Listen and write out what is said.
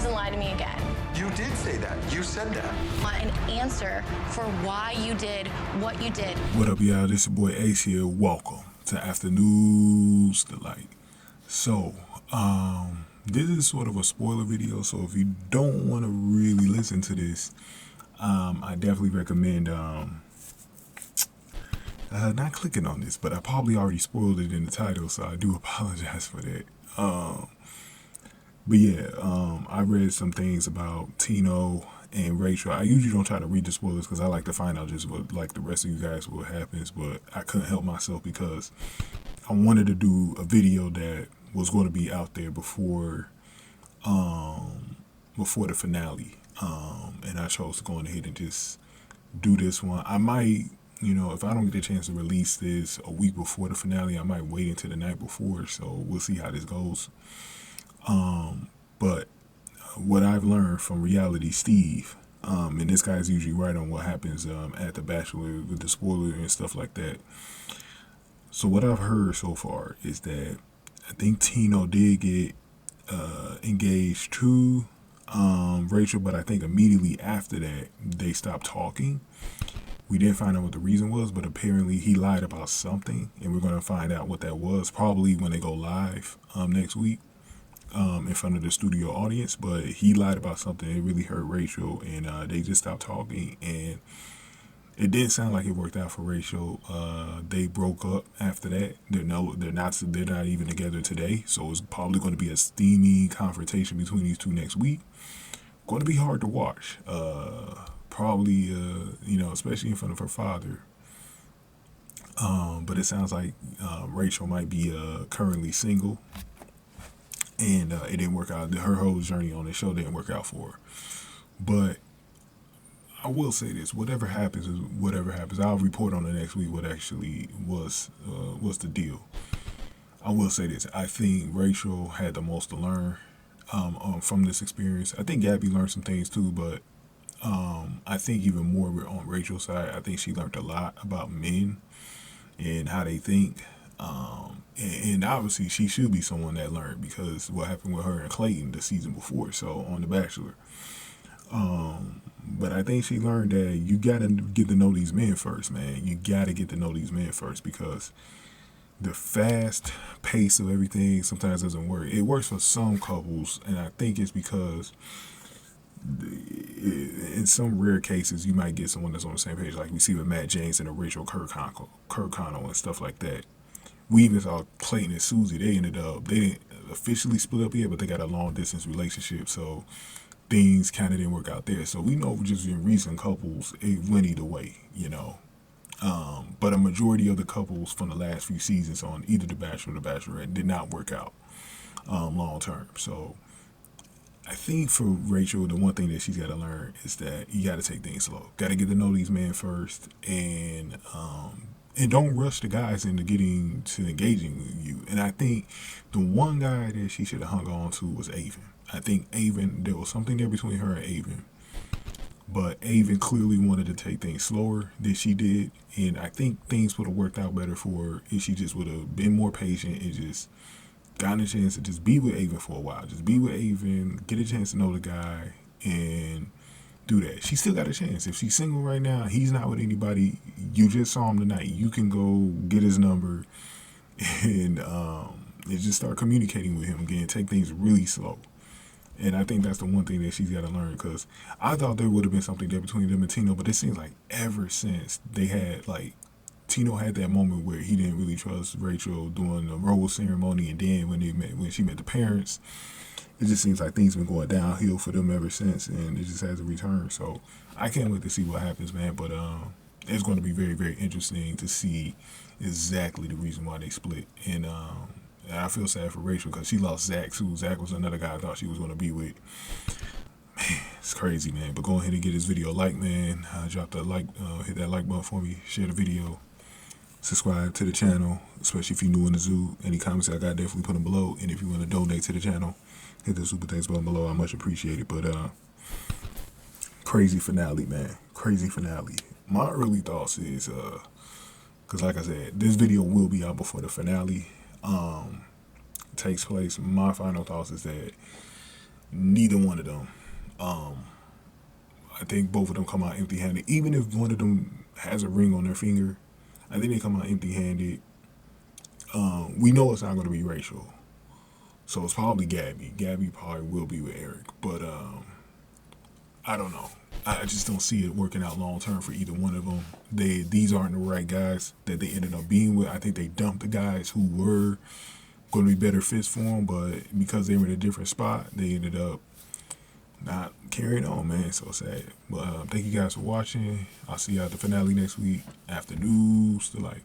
doesn't lie to me again. You did say that. You said that. Want an answer for why you did what you did. What up, y'all? This your boy Ace here. Welcome to Afternoons Delight. So, this is sort of a spoiler video, so if you don't want to really listen to this, I definitely recommend not clicking on this, but I probably already spoiled it in the title, so I do apologize for that. But yeah, I read some things about Tino and Rachel. I usually don't try to read the spoilers because I like to find out just what, like the rest of you guys, what happens, but I couldn't help myself because I wanted to do a video that was going to be out there before the finale. And I chose to go on ahead and just do this one. I might, if I don't get the chance to release this a week before the finale, I might wait until the night before, so we'll see how this goes. But what I've learned from Reality Steve, and this guy's usually right on what happens at the Bachelor with the spoiler and stuff like that. So what I've heard so far is that I think Tino did get engaged to Rachel, but I think immediately after that they stopped talking. We didn't find out what the reason was, but apparently he lied about something, and we're going to find out what that was probably when they go live next week in front of the studio audience. But he lied about something. It really hurt Rachel, and they just stopped talking, and it didn't sound like it worked out for Rachel. They broke up after that. They're not even together today, so it's probably going to be a steamy confrontation between these two next week. Going to be hard to watch. Probably, especially in front of her father. But it sounds like Rachel might be currently single, and it didn't work out. Her whole journey on the show didn't work out for her. But I will say this: whatever happens is whatever happens. I'll report on the next week what actually was the deal. I will say this: I think Rachel had the most to learn from this experience. I think Gabby learned some things too, but I think even more on Rachel's side, I think she learned a lot about men and how they think. And obviously she should be someone that learned, because what happened with her and Clayton the season before, so on The Bachelor. But I think she learned that you got to get to know these men first, man. You got to get to know these men first, because the fast pace of everything sometimes doesn't work. It works for some couples, and I think it's because in some rare cases you might get someone that's on the same page, like we see with Matt James and a Rachel Kirkconnell and stuff like that. We even saw Clayton and Susie. They didn't officially split up yet, but they got a long distance relationship, so things kind of didn't work out there. So we know just in recent couples it went either way, but a majority of the couples from the last few seasons on either The Bachelor or The Bachelorette did not work out long term. So I think for Rachel, the one thing that she's got to learn is that you got to take things slow. Got to get to know these men first, and don't rush the guys into getting to engaging with you. And I think the one guy that she should have hung on to was Aven. I think Aven, there was something there between her and Aven, but Aven clearly wanted to take things slower than she did, and I think things would have worked out better for her if she just would have been more patient and just gotten a chance to just be with Aven for a while. Just be with Aven, get a chance to know the guy, and do that. She still got a chance. If she's single right now, he's not with anybody, you just saw him tonight, you can go get his number and just start communicating with him again. Take things really slow. And I think that's the one thing that she's got to learn, because I thought there would have been something there between them and Tino, but it seems like ever since they had, like, Tino had that moment where he didn't really trust Rachel doing the rose ceremony, and then when she met the parents, it just seems like things been going downhill for them ever since, and it just has a return. So I can't wait to see what happens, man. But it's going to be very, very interesting to see exactly the reason why they split. And I feel sad for Rachel because she lost Zach too. Zach was another guy I thought she was going to be with. Man, it's crazy, man. But go ahead and get this video a like, man. Drop that like, hit that like button for me. Share the video. Subscribe to the channel, especially if you're new in the zoo. Any comments I got, definitely put them below. And if you want to donate to the channel, hit the super thanks button below. I much appreciate it. But crazy finale, man. Crazy finale. My early thoughts is, because like I said, this video will be out before the finale takes place. My final thoughts is that Neither one of them. I think both of them come out empty-handed. Even if one of them has a ring on their finger, I think they come out empty-handed. We know it's not going to be Rachel, so it's probably Gabby. Gabby probably will be with Eric, but I don't know. I just don't see it working out long term for either one of them. These aren't the right guys that they ended up being with. I think they dumped the guys who were going to be better fits for them, but because they were in a different spot, they ended up not carrying on, man. So sad. But thank you guys for watching. I'll see you at the finale next week after news to like